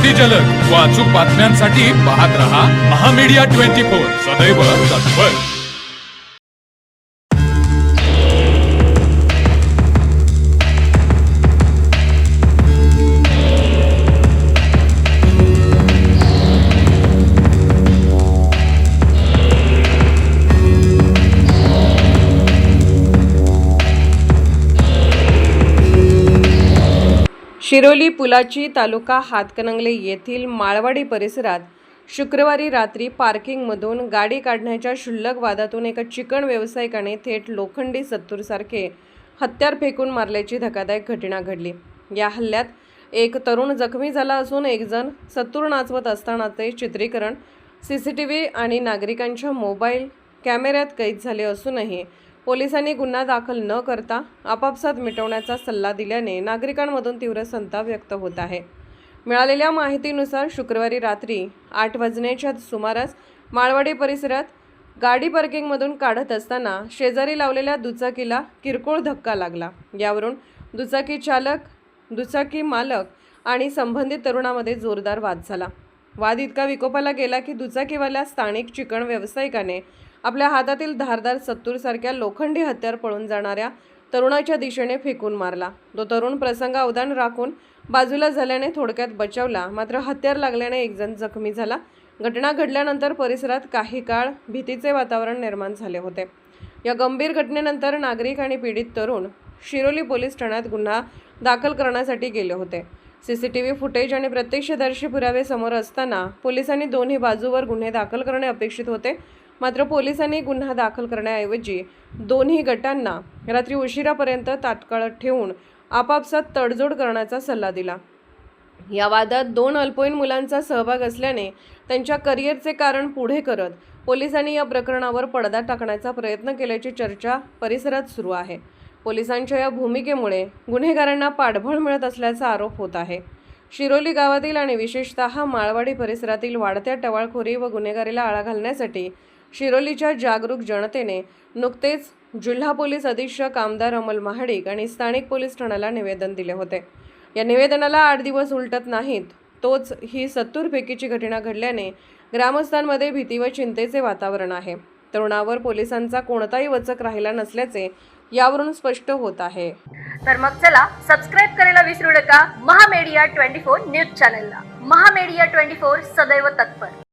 अगदी जलद व अचूक बातम्यांसाठी पाहत रहा महामीडिया 24 सदैव तत्पर। शिरोली पुलाची तालुका हातकणंगले येथील माळवाडी परिसरात शुक्रवारी रात्री पार्किंगमधून गाडी काढण्याच्या क्षुल्लक वादातून एका चिकन व्यावसायिकाने थेट लोखंडी सत्तूरसारखे हत्यार फेकून मारल्याची धक्कादायक घटना घडली। या हल्ल्यात एक तरुण जखमी झाला असून एक जण सत्तूर नाचवत असतानाचे चित्रीकरण सीसीटीव्ही आणि नागरिकांच्या मोबाईल कॅमेऱ्यात कैद झाले असूनही पोलिसांनी गुन्हा दाखल न करता आपापसात मिटवण्याचा सल्ला दिल्याने नागरिकांमधून तीव्र संताप व्यक्त होत आहे। मिळालेल्या माहितीनुसार शुक्रवारी रात्री 8 वाजण्याच्या सुमारास माळवाडी परिसरात गाडी पार्किंगमधून काढत असताना शेजारी लावलेल्या दुचाकीला किरकोळ धक्का लागला। यावरून दुचाकी चालक, दुचाकी मालक आणि संबंधित तरुणामध्ये जोरदार वाद झाला। वाद इतका विकोपाला गेला की दुचाकीवाल्या स्थानिक चिकन व्यावसायिकाने आपल्या हातातील धारदार सत्तूरसारख्या लोखंडी हत्यार पळून जाणाऱ्या तरुणाच्या दिशेने फेकून मारला। तो तरुण प्रसंगावधान राखून बाजूला झाल्याने थोडक्यात बचावला, मात्र हत्यार लागल्याने एक जण जखमी झाला। घटना घडल्यानंतर परिसरात काही काळ भीतीचे वातावरण निर्माण झाले होते। या गंभीर घटनेनंतर नागरिक आणि पीडित तरुण शिरोली पोलीस ठाण्यात गुन्हा दाखल करण्यासाठी गेले होते। सीसीटीव्ही फुटेज आणि प्रत्यक्षदर्शी पुरावे समोर असताना पोलिसांनी दोन्ही बाजूवर गुन्हे दाखल करणे अपेक्षित होते, मात्र पोलिसांनी गुन्हा दाखल करण्याऐवजी दोन्ही गटांना रात्री उशिरापर्यंत ताटकळत ठेवून आपापसात तडजोड करण्याचा सल्ला दिला। या वादात 2 अल्पवयीन मुलांचा सहभाग असल्याने त्यांच्या करिअरचे कारण पुढे करत पोलिसांनी या प्रकरणावर पडदा टाकण्याचा प्रयत्न केल्याची चर्चा परिसरात सुरू आहे। पोलिसांच्या या भूमिकेमुळे गुन्हेगारांना पाठबळ मिळत असल्याचा आरोप होत आहे। शिरोली गावातील आणि विशेषतः माळवाडी परिसरातील वाढत्या टवाळखोरी व गुन्हेगारीला आळा घालण्यासाठी शिरोलीच्या जागरूक जनतेने नुकतेच जिल्हा पोलीस अधीक्षक आमदार अमल महाडिक आणि स्थानिक पोलीस ठाण्याला निवेदन दिले होते। या निवेदनाला 8 दिवस उलटत नाहीत तोच ही सत्तूरफेकीची घटना घडल्याने ग्रामस्थांमध्ये भीती व चिंतेचे वातावरण आहे। तरुणावर पोलिसांचा कोणताही वचक राहिला नसल्याचे यावरून स्पष्ट होत आहे। तर मग चला सबस्क्राइब करायला विसरू नका महामीडिया 24 न्यूज चॅनलला। महामीडिया 24 सदैव तत्पर।